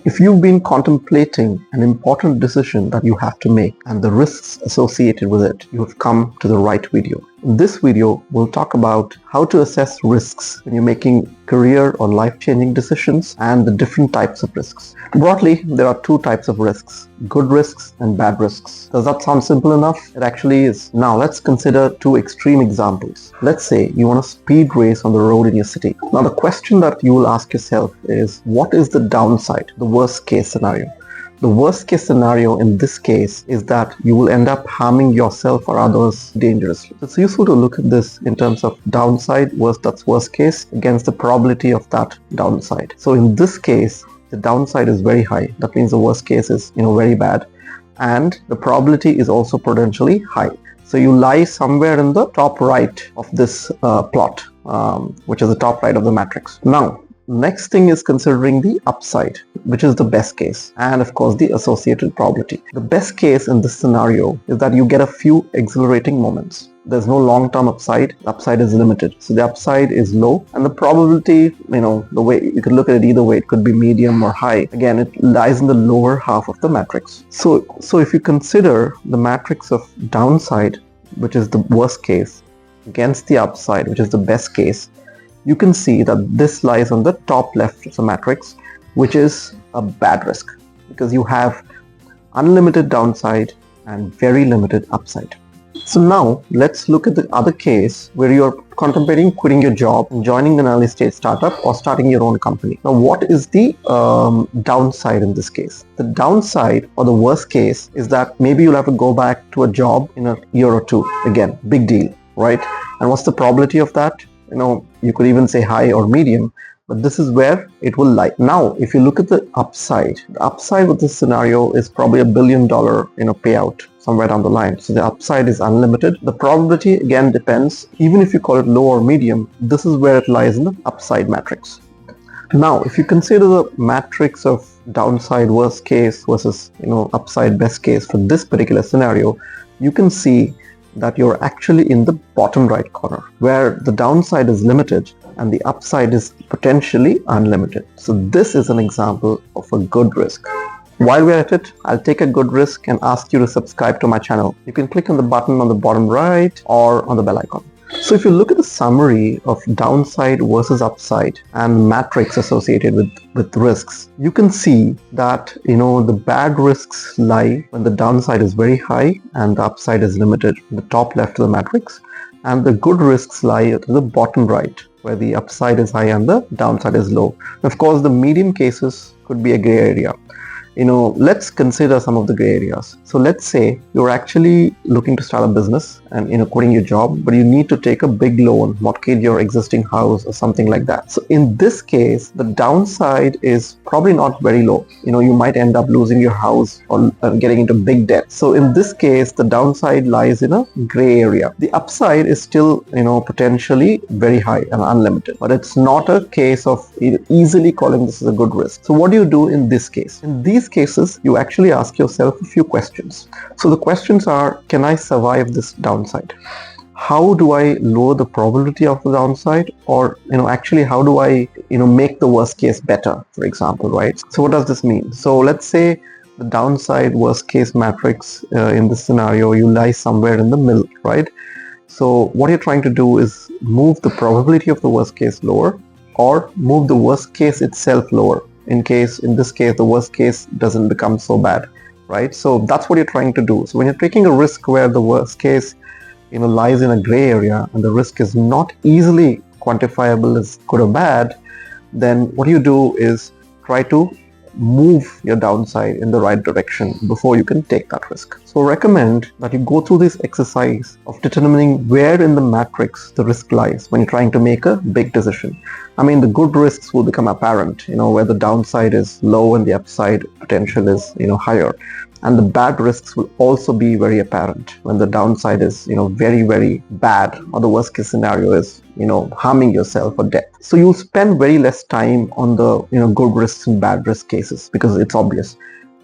If you've been contemplating an important decision that you have to make and the risks associated with it, you have come to the right video. In this video, we'll talk about how to assess risks when you're making career or life-changing decisions and the different types of risks. Broadly, there are two types of risks, good risks and bad risks. Does that sound simple enough? It actually is. Now let's consider two extreme examples. Let's say you want a speed race on the road in your city. Now the question that you will ask yourself is, what is the downside, the worst case scenario? The worst case scenario in this case is that you will end up harming yourself or others dangerously. It's useful to look at this in terms of downside, that's worst case, against the probability of that downside. So in this case, the downside is very high. That means the worst case is very bad, and the probability is also potentially high. So you lie somewhere in the top right of this plot, which is the top right of the matrix. Now, next thing is considering the upside, which is the best case, and of course the associated probability. The best case in this scenario is that you get a few exhilarating moments. There's no long-term upside. The upside is limited. So the upside is low, and the probability, the way you could look at it either way, it could be medium or high. Again, it lies in the lower half of the matrix. So if you consider the matrix of downside, which is the worst case, against the upside, which is the best case, you can see that this lies on the top left of the matrix, which is a bad risk because you have unlimited downside and very limited upside. So now let's look at the other case where you're contemplating quitting your job and joining an early stage startup or starting your own company. Now, what is the downside in this case? The downside, or the worst case, is that maybe you'll have to go back to a job in a year or two. Again, big deal, right? And what's the probability of that? You could even say high or medium, but this is where it will lie. Now, if you look at the upside with this scenario is probably $1 billion, payout somewhere down the line. So the upside is unlimited. The probability again depends. Even if you call it low or medium, this is where it lies in the upside matrix. Now, if you consider the matrix of downside worst case versus upside best case for this particular scenario, you can see that you're actually in the bottom right corner where the downside is limited and the upside is potentially unlimited. So this is an example of a good risk. While we're at it, I'll take a good risk and ask you to subscribe to my channel. You can click on the button on the bottom right or on the bell icon. So if you look at the summary of downside versus upside and matrix associated with risks, you can see that the bad risks lie when the downside is very high and the upside is limited, the top left of the matrix, and the good risks lie at the bottom right where the upside is high and the downside is low. And of course, the medium cases could be a gray area. Let's consider some of the gray areas. So let's say you're actually looking to start a business and quitting your job, but you need to take a big loan, mortgage your existing house or something like that. So in this case, the downside is probably not very low. You might end up losing your house or getting into big debt. So in this case, the downside lies in a gray area. The upside is still, potentially very high and unlimited, but it's not a case of easily calling this as a good risk. So what do you do in this case? In these cases, you actually ask yourself a few questions. So the questions are, can I survive this downside? How do I lower the probability of the downside? Or, actually, how do I, make the worst case better, for example, right? So what does this mean? So let's say the downside worst case matrix in this scenario, you lie somewhere in the middle, right? So what you're trying to do is move the probability of the worst case lower or move the worst case itself lower. In this case, the worst case doesn't become so bad, right? So that's what you're trying to do. So when you're taking a risk where the worst case, lies in a gray area and the risk is not easily quantifiable as good or bad, then what you do is try to move your downside in the right direction before you can take that risk. So I recommend that you go through this exercise of determining where in the matrix the risk lies when you're trying to make a big decision. The good risks will become apparent, where the downside is low and the upside potential is, higher. And the bad risks will also be very apparent when the downside is, very, very bad, or the worst case scenario is, harming yourself or death. So you'll spend very less time on the, good risks and bad risk cases because it's obvious.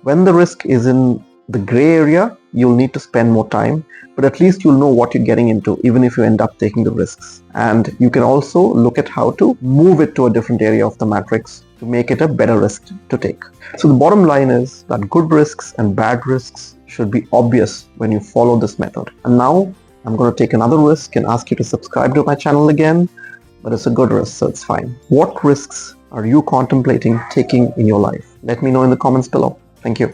When the risk is in the gray area, you'll need to spend more time, but at least you'll know what you're getting into, even if you end up taking the risks. And you can also look at how to move it to a different area of the matrix to make it a better risk to take. So the bottom line is that good risks and bad risks should be obvious when you follow this method. And now I'm going to take another risk and ask you to subscribe to my channel again, but it's a good risk, so it's fine. What risks are you contemplating taking in your life? Let me know in the comments below. Thank you.